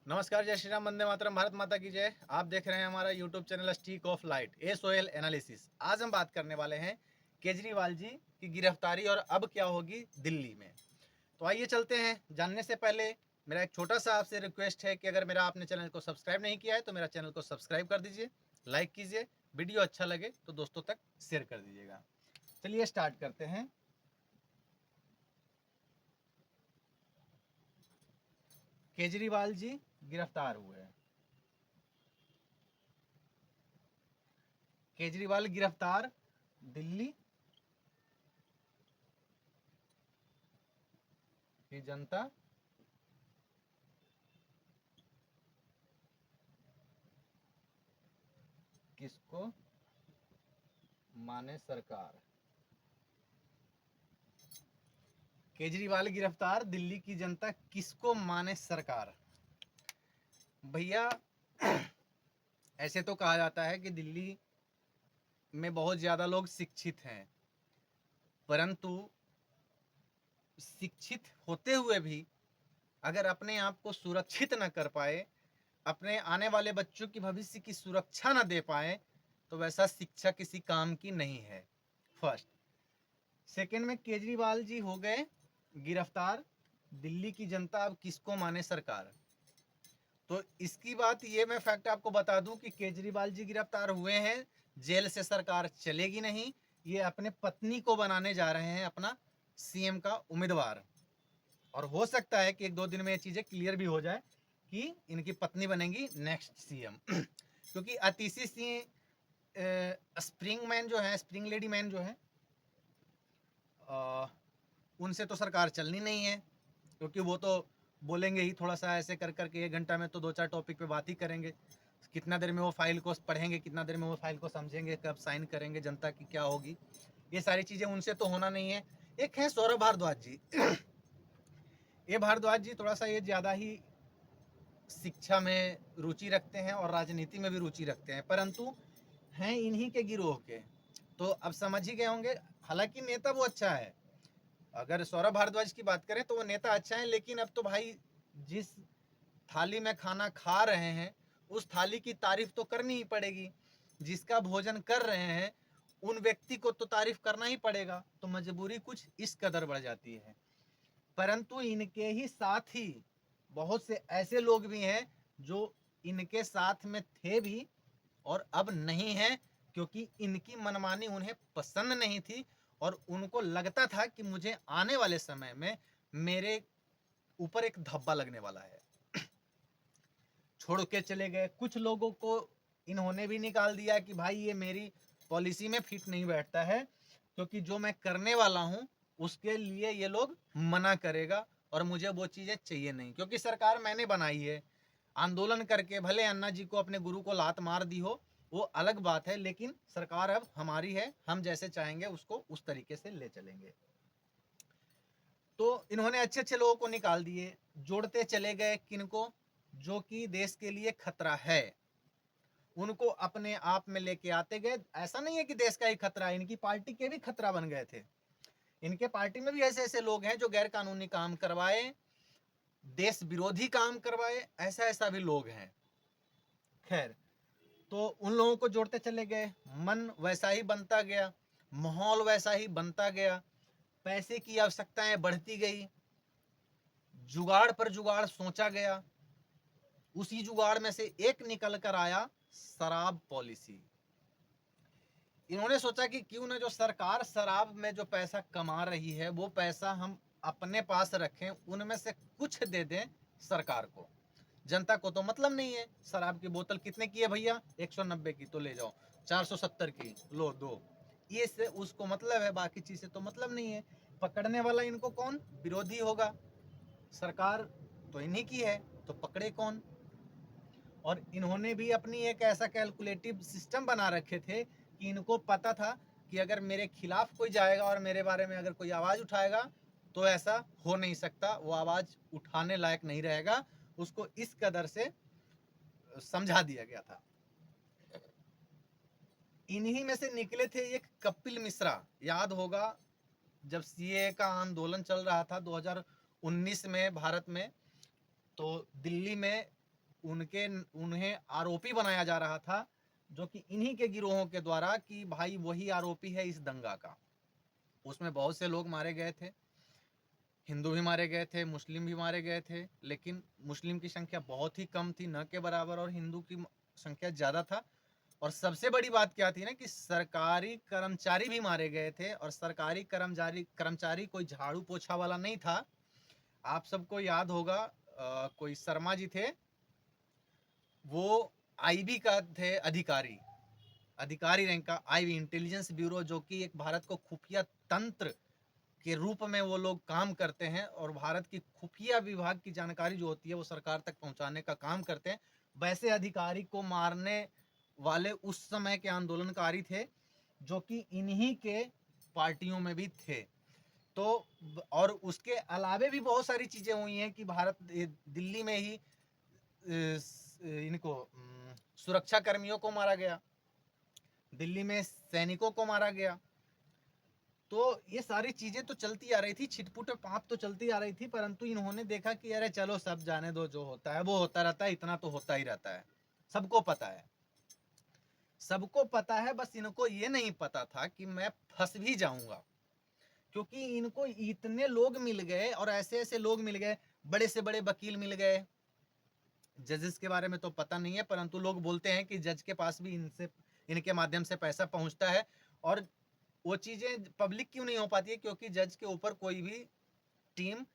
नमस्कार, जय श्री राम, वंदे मातरम, भारत माता की जय। आप देख रहे हैं हमारा YouTube channel streak of light SOL analysis. आज हम बात करने वाले हैं केजरीवाल जी की गिरफ्तारी और अब क्या होगी दिल्ली में। तो आइए चलते हैं। जानने से पहले मेरा एक छोटा सा आपसे रिक्वेस्ट है कि अगर मेरा आपने चैनल को सब्सक्राइब नहीं किया है तो मेरा चैनल को सब्सक्राइब कर दीजिए, लाइक कीजिए, वीडियो अच्छा लगे तो दोस्तों तक शेयर कर दीजिएगा। चलिए स्टार्ट करते हैं। केजरीवाल जी गिरफ्तार हुए हैं। केजरीवाल गिरफ्तार, दिल्ली की जनता किसको माने सरकार। केजरीवाल गिरफ्तार, दिल्ली की जनता किसको माने सरकार। भैया, ऐसे तो कहा जाता है कि दिल्ली में बहुत ज़्यादा लोग शिक्षित हैं, परंतु शिक्षित होते हुए भी अगर अपने आप को सुरक्षित न कर पाए, अपने आने वाले बच्चों की भविष्य की सुरक्षा न दे पाए, तो वैसा शिक्षा किसी काम की नहीं है। फर्स्ट। सेकेंड में केजरीवाल जी हो गए गिरफ्तार, दिल्ली की जनता अब किसको माने सरकार। तो इसकी बात ये मैं फैक्ट आपको बता दूं कि केजरीवाल जी गिरफ्तार हुए हैं, जेल से सरकार चलेगी नहीं। ये अपने पत्नी को बनाने जा रहे हैं अपना सीएम का उम्मीदवार, और हो सकता है कि एक दो दिन में ये चीज़ें क्लियर भी हो जाए कि इनकी पत्नी बनेगी नेक्स्ट सीएम। क्योंकि आतिशी सिंह स्प्रिंग मैन जो है, स्प्रिंग लेडी मैन जो है, उनसे तो सरकार चलनी नहीं है, क्योंकि वो तो बोलेंगे ही थोड़ा सा ऐसे कर करके 1 घंटा में तो 2-4 टॉपिक पे बात ही करेंगे। कितना देर में वो फाइल को पढ़ेंगे, कितना देर में वो फाइल को समझेंगे, कब साइन करेंगे, जनता की क्या होगी, ये सारी चीज़ें उनसे तो होना नहीं है। एक है सौरभ भारद्वाज जी। ये भारद्वाज जी थोड़ा सा ये ज़्यादा ही शिक्षा में रुचि रखते हैं और राजनीति में भी रुचि रखते हैं, परंतु हैं इन्हीं के गिरोह के। तो अब समझ ही गए होंगे। हालांकि नेता वो अच्छा है, अगर सौरभ भारद्वाज की बात करें तो वो नेता अच्छा है, लेकिन अब तो भाई जिस थाली में खाना खा रहे हैं उस थाली की तारीफ तो करनी ही पड़ेगी। जिसका भोजन कर रहे हैं उन व्यक्ति को तो तारीफ करना ही पड़ेगा, तो मजबूरी कुछ इस कदर बढ़ जाती है। परंतु इनके ही साथ ही बहुत से ऐसे लोग भी हैं जो इनके साथ में थे भी और अब नहीं है, क्योंकि इनकी मनमानी उन्हें पसंद नहीं थी और उनको लगता था कि मुझे आने वाले समय में मेरे ऊपर एक धब्बा लगने वाला है। छोड़ के चले गए। कुछ लोगों को इन्होंने भी निकाल दिया कि भाई ये मेरी पॉलिसी में फिट नहीं बैठता है, क्योंकि जो मैं करने वाला हूँ उसके लिए ये लोग मना करेगा और मुझे वो चीज़ें चाहिए नहीं, क्योंकि सरकार मैंने बनाई है। आंदोलन करके भले अन्ना जी को, अपने गुरु को लात मार दी हो, वो अलग बात है, लेकिन सरकार अब हमारी है, हम जैसे चाहेंगे उसको उस तरीके से ले चलेंगे। तो इन्होंने अच्छे अच्छे लोगों को निकाल दिए, जोड़ते चले गए किनको, जो कि देश के लिए खतरा है, उनको अपने आप में लेके आते गए। ऐसा नहीं है कि देश का ही खतरा है, इनकी पार्टी के भी खतरा बन गए थे। इनके पार्टी में भी ऐसे ऐसे लोग हैं जो गैर कानूनी काम करवाए, देश विरोधी काम करवाए, ऐसा ऐसा भी लोग हैं। खैर, तो उन लोगों को जोड़ते चले गए, मन वैसा ही बनता गया, माहौल वैसा ही बनता गया, पैसे की आवश्यकताएं बढ़ती गई, जुगाड़ पर जुगाड़ सोचा गया। उसी जुगाड़ में से एक निकल कर आया शराब पॉलिसी। इन्होंने सोचा कि क्यों ना जो सरकार शराब में जो पैसा कमा रही है वो पैसा हम अपने पास रखें, उनमें से कुछ दे दें सरकार को। जनता को तो मतलब नहीं है। शराब की बोतल कितने की है भैया, 190 की, तो ले जाओ। 470 की लो, दो। ये से उसको मतलब है, बाकी चीज़ से तो मतलब नहीं है। पकड़ने वाला इनको कौन, विरोधी होगा। सरकार तो इन्हीं की है, तो पकड़े कौन। और इन्होंने भी अपनी एक ऐसा कैलकुलेटिव सिस्टम बना रखे थे कि इनको पता था कि अगर मेरे खिलाफ कोई जाएगा और मेरे बारे में अगर कोई आवाज़ उठाएगा तो ऐसा हो नहीं सकता, वो आवाज़ उठाने लायक नहीं रहेगा। उसको इस कदर से समझा दिया गया था। इन्हीं में से निकले थे एक कपिल मिश्रा। याद होगा जब सीए का आंदोलन चल रहा था 2019 में भारत में, तो दिल्ली में उन्हें आरोपी बनाया जा रहा था, जो कि इन्हीं के गिरोहों के द्वारा, कि भाई वही आरोपी है इस दंगा का। उसमें बहुत से लोग मारे गए थे, हिंदू भी मारे गए थे, मुस्लिम भी मारे गए थे, लेकिन मुस्लिम की संख्या बहुत ही कम थी, न के बराबर, और हिंदू की संख्या ज़्यादा था। और सबसे बड़ी बात क्या थी ना, कि सरकारी कर्मचारी भी मारे गए थे, और सरकारी कर्मचारी कोई झाड़ू पोछा वाला नहीं था। आप सबको याद होगा, कोई शर्मा जी थे, वो आईबी का थे अधिकारी रैंक का, आईबी इंटेलिजेंस ब्यूरो, जो कि एक भारत को खुफिया तंत्र के रूप में वो लोग काम करते हैं, और भारत की खुफिया विभाग की जानकारी जो होती है वो सरकार तक पहुंचाने का काम करते हैं। वैसे अधिकारी को मारने वाले उस समय के आंदोलनकारी थे, जो कि इन्हीं के पार्टियों में भी थे। तो और उसके अलावे भी बहुत सारी चीज़ें हुई हैं, कि भारत दिल्ली में ही इनको सुरक्षा कर्मियों को मारा गया, दिल्ली में सैनिकों को मारा गया। तो ये सारी चीज़ें तो चलती आ रही थी, छिटपुट पाप तो चलती आ रही थी, परंतु इन्होंने देखा कि अरे चलो सब जाने दो, जो होता है वो होता रहता है, इतना तो होता ही रहता है, सबको पता है, सबको पता है। बस इनको ये नहीं पता था कि मैं फंस भी जाऊंगा, क्योंकि इनको इतने लोग मिल गए, और ऐसे ऐसे लोग मिल गए, बड़े से बड़े वकील मिल गए। जजेस के बारे में तो पता नहीं है, परंतु लोग बोलते हैं कि जज के पास भी इनके माध्यम से पैसा पहुंचता है। और वो चीज़ें पब्लिक क्यों नहीं हो पाती है, क्योंकि जज के ऊपर कोई भी टीम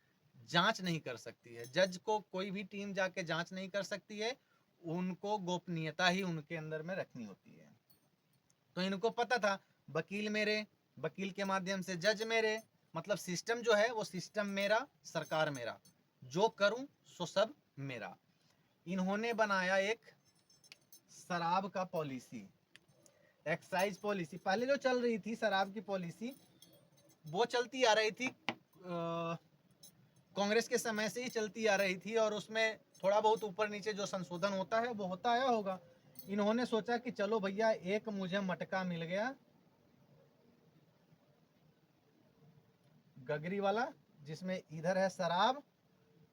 जांच नहीं कर सकती है, जज को कोई भी टीम जाके जांच नहीं कर सकती है, उनको गोपनीयता ही उनके अंदर में रखनी होती है। तो इनको पता था, वकील मेरे, वकील के माध्यम से जज मेरे, मतलब सिस्टम जो है वो सिस्टम मेरा, सरकार मेरा, जो करूं सो सब मेरा। इन्होंने बनाया एक शराब का पॉलिसी, एक्साइज पॉलिसी। पहले जो चल रही थी शराब की पॉलिसी, वो चलती आ रही थी, कांग्रेस के समय से ही चलती आ रही थी, और उसमें थोड़ा बहुत ऊपर नीचे जो संशोधन होता है वो होता आया होगा। इन्होंने सोचा कि चलो भैया, एक मुझे मटका मिल गया गगरी वाला, जिसमें इधर है शराब,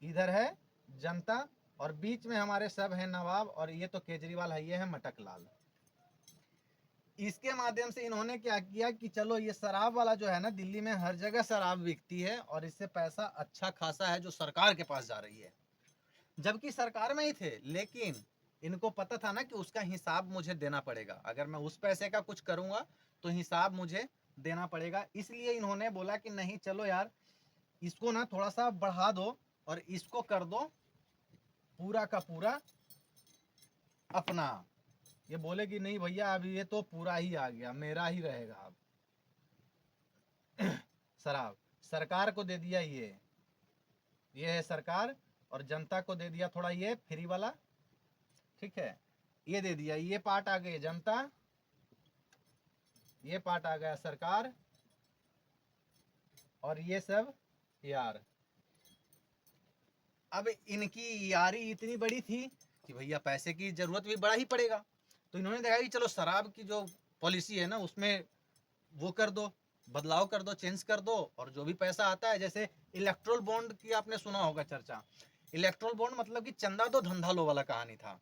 इधर है जनता, और बीच में हमारे सब हैं नवाब, और ये तो केजरीवाल है, ये है मटक लाल। इसके माध्यम से इन्होंने क्या किया कि चलो ये शराब वाला जो है ना, दिल्ली में हर जगह शराब बिकती है, और इससे पैसा अच्छा खासा है जो सरकार के पास जा रही है, जबकि सरकार में ही थे, लेकिन इनको पता था ना कि उसका हिसाब मुझे देना पड़ेगा, अगर मैं उस पैसे का कुछ करूंगा तो हिसाब मुझे देना पड़ेगा। इसलिए इन्होंने बोला कि नहीं चलो यार, इसको ना थोड़ा सा बढ़ा दो, और इसको कर दो पूरा का पूरा अपना। ये बोले कि नहीं भैया, अब ये तो पूरा ही आ गया, मेरा ही रहेगा अब। शराब सरकार को दे दिया, ये है सरकार, और जनता को दे दिया थोड़ा ये फ्री वाला, ठीक है, ये दे दिया, ये पार्ट आ गए जनता, ये पार्ट आ गया सरकार, और ये सब यार। अब इनकी यारी इतनी बड़ी थी कि भैया पैसे की जरूरत भी बड़ा ही पड़ेगा, तो इन्होंने देखा कि चलो शराब की जो पॉलिसी है ना, उसमें वो कर दो, बदलाव कर दो, चेंज कर दो, और जो भी पैसा आता है, जैसे इलेक्ट्रोल बॉन्ड की आपने सुना होगा चर्चा। इलेक्ट्रोल बॉन्ड मतलब कि चंदा दो धंधा लो वाला कहानी था,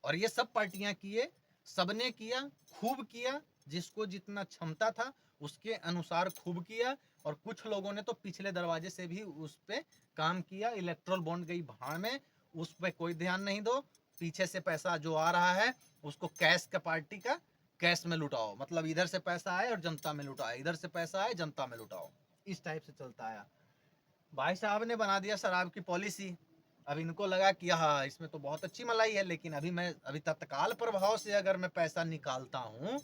और ये सब पार्टियां किए, सबने किया, खूब किया, जिसको जितना क्षमता था उसके अनुसार खूब किया, और कुछ लोगों ने तो पिछले दरवाजे से भी उस पर काम किया। इलेक्ट्रोल बॉन्ड गई भाड़ में, उस पर कोई ध्यान नहीं दो, पीछे से पैसा जो आ रहा है उसको कैश का, पार्टी का कैश में लुटाओ, मतलब इधर से पैसा आए और जनता में लुटाए, इधर से पैसा आए जनता में लुटाओ, इस टाइप से चलता आया। भाई साहब ने बना दिया शराब की पॉलिसी। अब इनको लगा कि हाँ इसमें तो बहुत अच्छी मलाई है, लेकिन अभी तत्काल प्रभाव से अगर मैं पैसा निकालता हूँ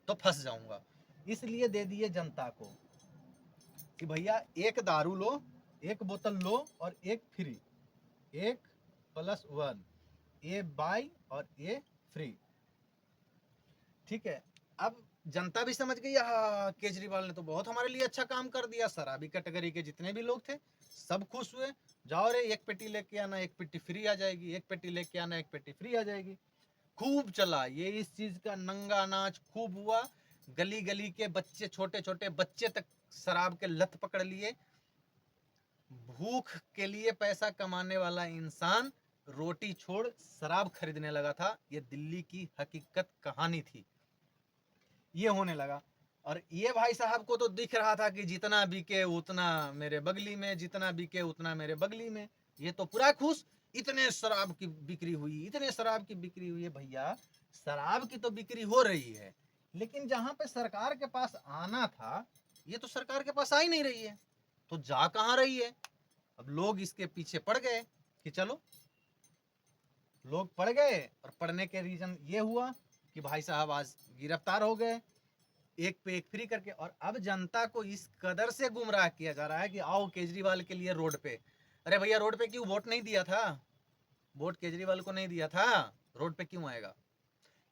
तो फंस जाऊंगा, इसलिए दे दिए जनता को कि भैया एक दारू लो, एक बोतल लो, और एक फ्री, 1+1, ये बाय और ये फ्री, ठीक है। अब जनता भी समझ गई, हाँ केजरीवाल ने तो बहुत हमारे लिए अच्छा काम कर दिया, शराबी कैटेगरी के जितने भी लोग थे सब खुश हुए, जाओ रे एक पेटी लेके आना, एक पेटी फ्री आ जाएगी, एक पेटी लेके आना, एक पेटी फ्री आ जाएगी। खूब चला ये, इस चीज का नंगा नाच खूब हुआ, गली गली के बच्चे, छोटे छोटे बच्चे तक शराब के लत पकड़ लिए। भूख के लिए पैसा कमाने वाला इंसान रोटी छोड़ शराब खरीदने लगा था। ये दिल्ली की हकीकत कहानी थी। ये होने लगा। और ये भाई साहब को तो दिख रहा था कि जितना बिके उतना मेरे बगली में, जितना बिके उतना मेरे बगली में। ये तो पूरा खुश, इतने शराब की बिक्री हुई, इतने शराब की बिक्री हुई है। भैया शराब की तो बिक्री हो रही है, लेकिन जहां पे सरकार के पास आना था, ये तो सरकार के पास आ ही नहीं रही है, तो जा कहां रही है। अब लोग इसके पीछे पड़ गए कि चलो, लोग पड़ गए। और पढ़ने के रीजन ये हुआ कि भाई साहब आज गिरफ्तार हो गए, एक पे एक फ्री करके। और अब जनता को इस कदर से गुमराह किया जा रहा है कि आओ केजरीवाल के लिए रोड पे। अरे भैया रोड पे क्यों वोट नहीं दिया था? वोट केजरीवाल को नहीं दिया था, रोड पे क्यों आएगा?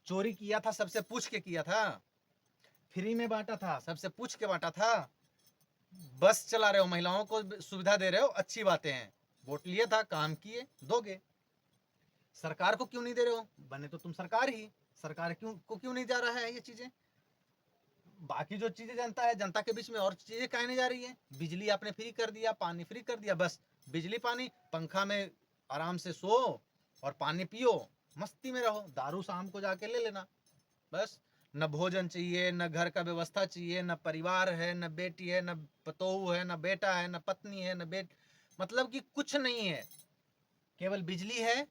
चोरी किया था सबसे पूछ के किया था, फ्री में बांटा था सबसे पूछ के बांटा था। बस चला रहे हो, महिलाओं को सुविधा दे रहे हो, अच्छी बातें हैं। वोट लिए था, काम किए, दोगे। सरकार को क्यों नहीं दे रहे हो? बने तो तुम सरकार ही, सरकार क्यों नहीं जा रहा है ये चीजें? बाकी जो चीजें जनता है, जनता के बीच में और चीजें कहने जा रही है। बिजली आपने फ्री कर दिया, पानी फ्री कर दिया, बस बिजली पानी, पंखा में आराम से सो और पानी पियो, मस्ती में रहो। दारू शाम को जाके ले लेना, बस। न भोजन चाहिए, न घर का व्यवस्था चाहिए, न परिवार है, न बेटी है, न पतोहू है, न बेटा है, न पत्नी है, न मतलब कि कुछ नहीं है। केवल बिजली है,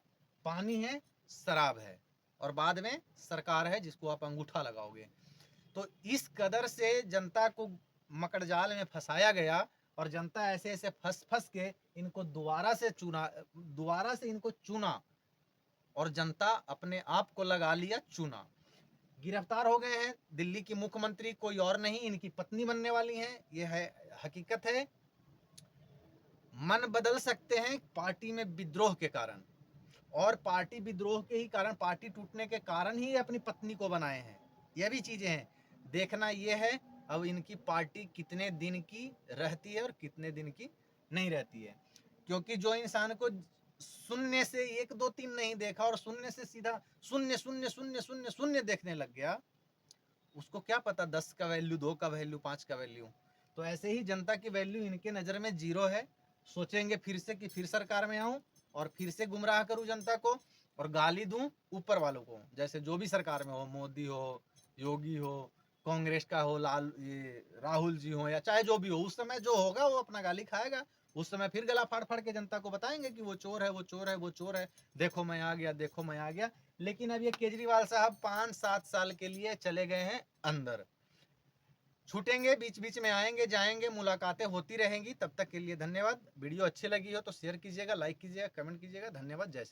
पानी है, शराब है, और बाद में सरकार है जिसको आप अंगूठा लगाओगे। तो इस कदर से जनता को मकड़जाल में फंसाया गया, और जनता ऐसे ऐसे फंस फंस के इनको दोबारा से इनको चुना, और जनता अपने आप को लगा लिया चुना। गिरफ्तार हो गए हैं। दिल्ली की मुख्यमंत्री कोई और नहीं, इनकी पत्नी बनने वाली हैं। ये है हकीकत है। मन बदल सकते हैं पार्टी में विद्रोह के कारण, और पार्टी विद्रोह के ही कारण, पार्टी टूटने के कारण ही अपनी पत्नी को बनाए हैं। यह भी चीजें हैं, देखना यह है अब इनकी पार्टी कितने दिन की रहती है और कितने दिन की नहीं रहती है। क्योंकि जो इंसान को शून्य से 1 2 3 नहीं देखा और शून्य से सीधा शून्य शून्य शून्य शून्य शून्य देखने लग गया, उसको क्या पता 10 का वैल्यू, 2 का वैल्यू, 5 का वैल्यू। तो ऐसे ही जनता की वैल्यू इनके नज़र में 0 है। सोचेंगे फिर से कि फिर सरकार में आऊं और फिर से गुमराह करूं जनता को और गाली दूं ऊपर वालों को। जैसे जो भी सरकार में हो, मोदी हो, योगी हो, कांग्रेस का हो, ये राहुल जी हो, या चाहे जो भी हो, उस समय जो होगा वो अपना गाली खाएगा। उस समय फिर गला फाड़ फाड़ के जनता को बताएंगे कि वो चोर है, वो चोर है, वो चोर है, देखो मैं आ गया, देखो मैं आ गया। लेकिन अब ये केजरीवाल साहब 5-7 साल के लिए चले गए हैं अंदर। छूटेंगे, बीच बीच में आएंगे जाएंगे, मुलाकातें होती रहेंगी। तब तक के लिए धन्यवाद। वीडियो अच्छी लगी हो तो शेयर कीजिएगा, लाइक कीजिएगा, कमेंट कीजिएगा। धन्यवाद। जय श्री